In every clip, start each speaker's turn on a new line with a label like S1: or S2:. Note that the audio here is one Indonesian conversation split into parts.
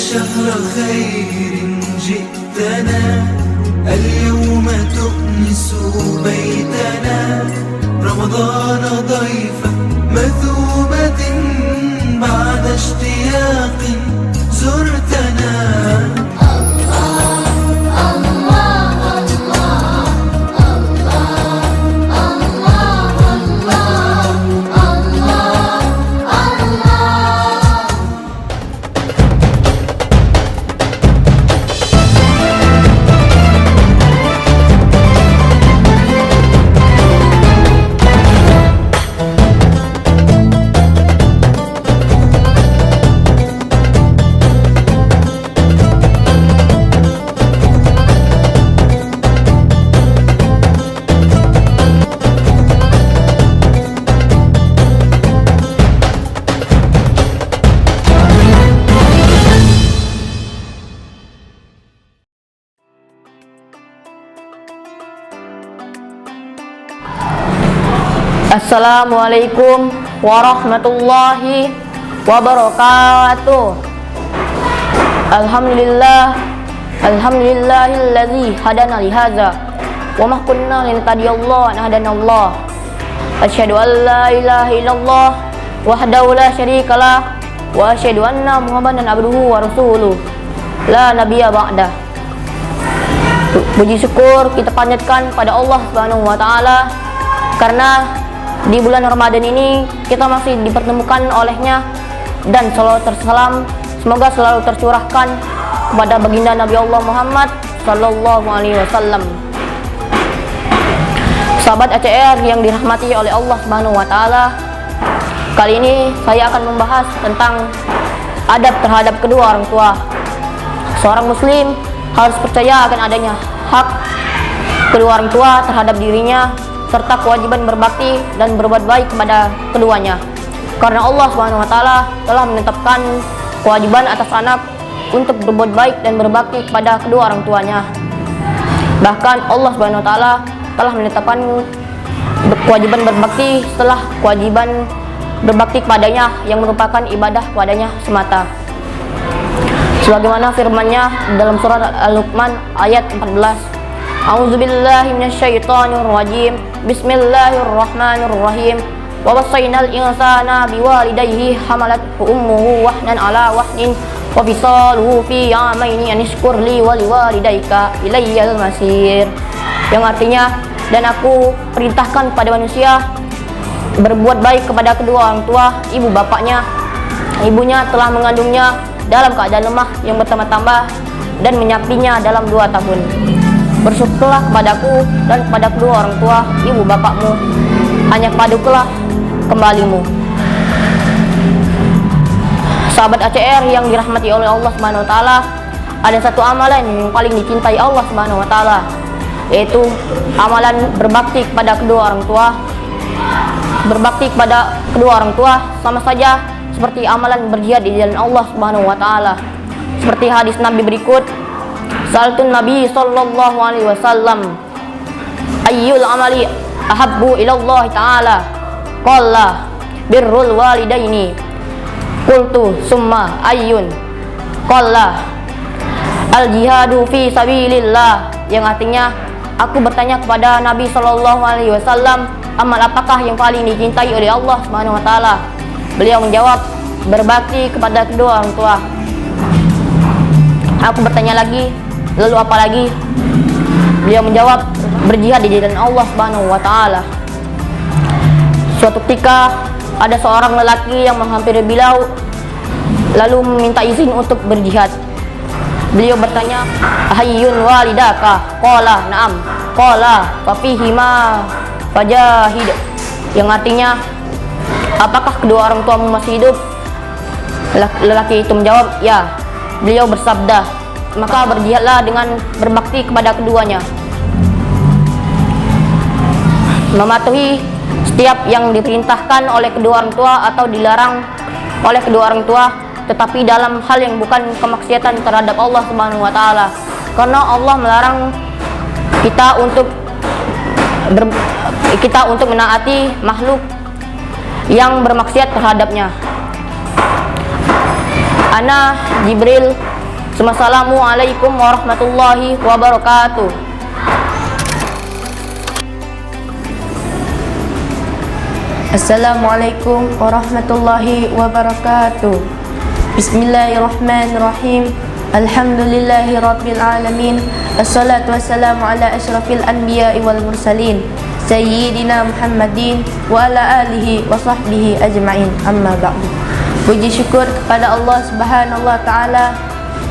S1: شهر خير جئتنا اليوم تؤنس بيتنا رمضان ضيفا مثوبة بعد اشتياق زرتنا
S2: Assalamualaikum warahmatullahi wabarakatuh. Alhamdulillahilladzi hadana li hadza wa ma kunna linahtadiya an hadanallah. Asyhadu an la ilaha illallah wahdahu la syarikalah wa asyhadu anna Muhammadan abduhu wa rasuluh la nabiyya ba'dah. Puji syukur kita panjatkan pada Allah Subhanahu wa taala karena di bulan Ramadan ini kita masih dipertemukan olehnya dan selalu tersalam, semoga selalu tercurahkan kepada baginda Nabi Allah Muhammad sallallahu alaihi wasallam. Sahabat ACR yang dirahmati oleh Allah Subhanahu wa taala, kali ini saya akan membahas tentang adab terhadap kedua orang tua. Seorang muslim harus percaya akan adanya hak kedua orang tua terhadap dirinya serta kewajiban berbakti dan berbuat baik kepada keduanya. Karena Allah Subhanahu wa taala telah menetapkan kewajiban atas anak untuk berbuat baik dan berbakti kepada kedua orang tuanya. Bahkan Allah Subhanahu wa taala telah menetapkan kewajiban berbakti setelah kewajiban berbakti kepadanya yang merupakan ibadah kepadanya semata. Sebagaimana firman-Nya dalam surat Al-Luqman ayat 14. A'udzubillahi minasyaitonir rajim. Bismillahirrahmanirrahim. Wa wassaynal insana biwalidayhi hamalathu ummuhu wahnan ala wahnin wa fisaluhu fi amaini an ishkur li wa liwalidayka ilayyal masir. Yang artinya, dan aku perintahkan pada manusia berbuat baik kepada kedua orang tua ibu bapaknya. Ibunya telah mengandungnya dalam keadaan lemah yang bertambah-tambah dan menyapinya dalam 2 tahun. Bersyukurlah kepadaku dan kepada kedua orang tua ibu bapakmu, hanya kepadakulah kembalimu. Sahabat ACR yang dirahmati oleh Allah Subhanahu wa taala, ada satu amalan yang paling dicintai Allah Subhanahu wa taala, yaitu amalan berbakti kepada kedua orang tua. Berbakti kepada kedua orang tua sama saja seperti amalan berjihad di jalan Allah Subhanahu wa taala. Seperti hadis Nabi berikut, Saltun Nabi sallallahu alaihi wasallam, ayyul amali ahabbu ilallah ta'ala? Qala birrul walidaini. Qultu summa ayyun? Qala al jihadu fi sabilillah. Yang artinya, aku bertanya kepada Nabi sallallahu alaihi wasallam, amal apakah yang paling dicintai oleh Allah Subhanahu wa taala? Beliau menjawab, berbakti kepada kedua orang tua. Aku bertanya lagi, lalu apa lagi? Beliau menjawab, berjihad di jalan Allah Subhanahu wa taala. Suatu ketika ada seorang lelaki yang menghampiri beliau lalu meminta izin untuk berjihad. Beliau bertanya, ahayyun walidaka? Qala na'am. Qala fa fihima fajahid. Yang artinya, apakah kedua orang tuamu masih hidup? Lelaki itu menjawab, ya. Beliau bersabda, maka berjihadlah dengan berbakti kepada keduanya. Mematuhi setiap yang diperintahkan oleh kedua orang tua atau dilarang oleh kedua orang tua, tetapi dalam hal yang bukan kemaksiatan terhadap Allah Subhanahu wa taala. Karena Allah melarang kita untuk menaati makhluk yang bermaksiat terhadapnya. Ana Jibril Assalamualaikum warahmatullahi wabarakatuh.
S3: Assalamualaikum warahmatullahi wabarakatuh. Bismillahirrahmanirrahim. Alhamdulillahi rabbil alamin. Assalatu wassalamu ala asyrafil anbiya'i wal mursalin Sayyidina Muhammadin wa ala alihi wa sahbihi ajma'in. Amma ba'du. Puji syukur kepada Allah Subhanahu wa taala.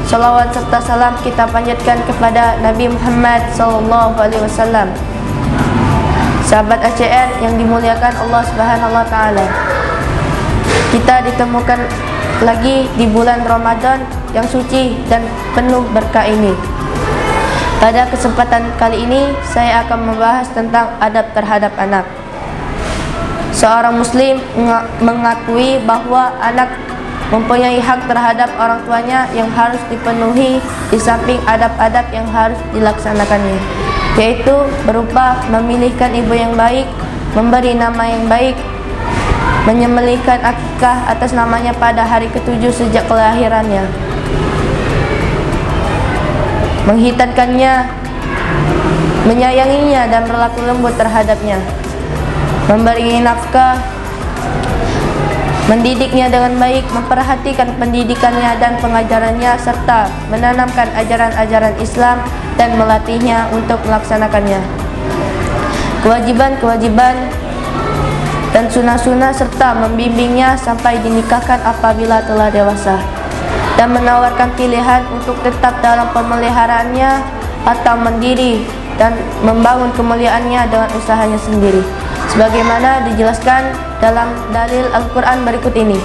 S3: Salawat serta salam kita panjatkan kepada Nabi Muhammad sallallahu alaihi wasallam. Sahabat ACR yang dimuliakan Allah Subhanahu wa taala. Kita ditemukan lagi di bulan Ramadan yang suci dan penuh berkah ini. Pada kesempatan kali ini saya akan membahas tentang adab terhadap anak. Seorang muslim mengakui bahwa anak mempunyai hak terhadap orang tuanya yang harus dipenuhi di samping adab-adab yang harus dilaksanakannya, yaitu berupa memilihkan ibu yang baik, memberi nama yang baik, menyembelihkan akikah atas namanya pada hari ke-7 sejak kelahirannya, menghitankannya, menyayanginya dan berlaku lembut terhadapnya, memberi nafkah, mendidiknya dengan baik, memperhatikan pendidikannya dan pengajarannya, serta menanamkan ajaran-ajaran Islam dan melatihnya untuk melaksanakannya. Kewajiban-kewajiban dan sunnah-sunnah serta membimbingnya sampai dinikahkan apabila telah dewasa, dan menawarkan pilihan untuk tetap dalam pemeliharaannya atau mandiri dan membangun kemuliaannya dengan usahanya sendiri, sebagaimana dijelaskan dalam dalil Al-Quran berikut ini.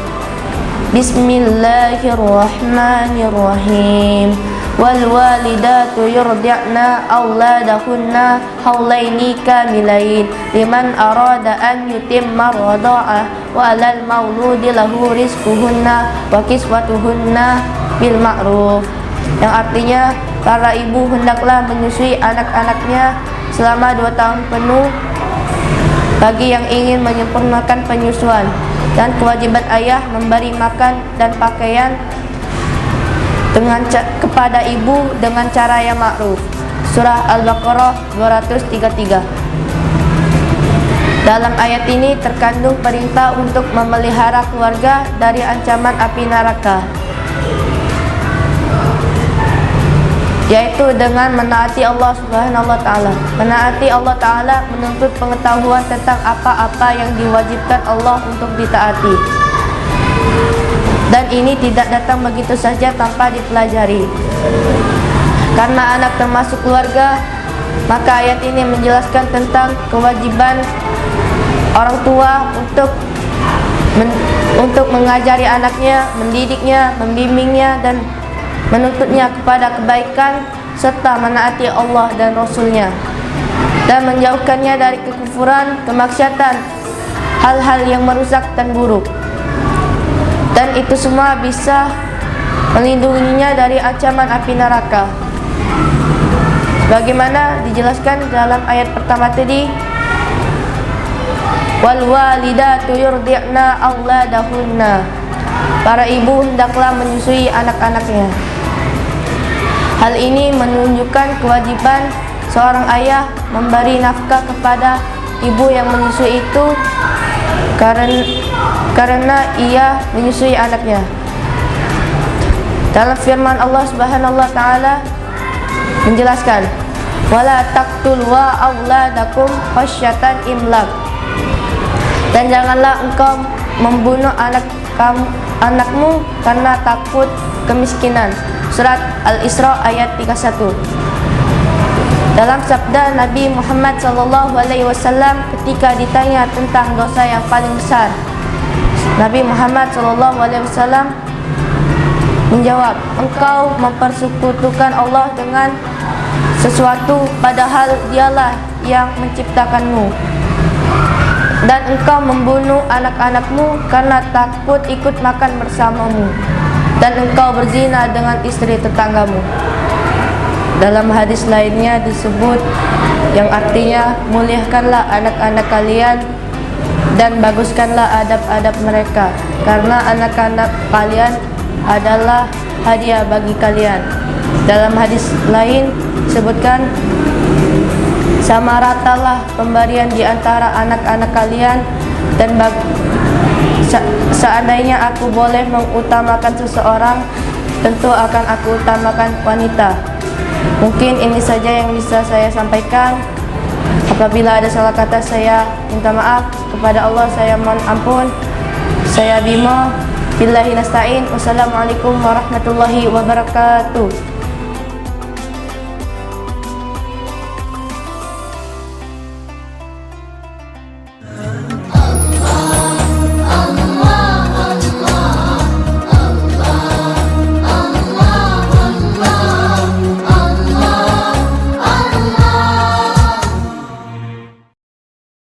S3: Bismillahirrahmanirrahim. Wal walidatu yurdi'na auladahunna haulaini kamilain liman arada an yutimma radha'ah wa 'alal mauludi lahu rizquhunna wa kiswatuhunna bil ma'ruf, yang artinya para ibu hendaklah menyusui anak-anaknya selama 2 tahun penuh bagi yang ingin menyempurnakan penyusuan, dan kewajiban ayah memberi makan dan pakaian kepada ibu dengan cara yang ma'ruf. Surah Al-Baqarah 233. Dalam ayat ini terkandung perintah untuk memelihara keluarga dari ancaman api neraka, yaitu dengan menaati Allah Subhanahu wa taala. Menaati Allah taala menuntut pengetahuan tentang apa-apa yang diwajibkan Allah untuk ditaati, dan ini tidak datang begitu saja tanpa dipelajari. Karena anak termasuk keluarga, maka ayat ini menjelaskan tentang kewajiban orang tua untuk mengajari anaknya, mendidiknya, membimbingnya, dan menuntutnya kepada kebaikan, serta menaati Allah dan Rasul-Nya, dan menjauhkannya dari kekufuran, kemaksiatan, hal-hal yang merusak dan buruk. Dan itu semua bisa melindunginya dari ancaman api neraka, bagaimana dijelaskan dalam ayat pertama tadi. Wal walidatu yurdi'na auladahunna, para ibu hendaklah menyusui anak-anaknya. Hal ini menunjukkan kewajiban seorang ayah memberi nafkah kepada ibu yang menyusui itu karena ia menyusui anaknya. Dalam firman Allah Subhanahu wa taala menjelaskan, wala taqtulu auladakum khasyatan imlaq, dan janganlah engkau membunuh anakmu karena takut kemiskinan. Surat Al-Isra ayat 31. Dalam sabda Nabi Muhammad SAW ketika ditanya tentang dosa yang paling besar, Nabi Muhammad SAW menjawab, engkau mempersekutukan Allah dengan sesuatu padahal dialah yang menciptakanmu, dan engkau membunuh anak-anakmu karena takut ikut makan bersamamu, dan engkau berzina dengan istri tetanggamu. Dalam hadis lainnya disebut, yang artinya muliakanlah anak-anak kalian dan baguskanlah adab-adab mereka, karena anak-anak kalian adalah hadiah bagi kalian. Dalam hadis lain disebutkan, sama ratalah pemberian di antara anak-anak kalian, dan seandainya aku boleh mengutamakan seseorang, tentu akan aku utamakan wanita. Mungkin ini saja yang bisa saya sampaikan. Apabila ada salah kata, saya minta maaf. Kepada Allah saya mohon ampun. Saya Bimo. Billahi nasta'in. Wassalamualaikum warahmatullahi wabarakatuh.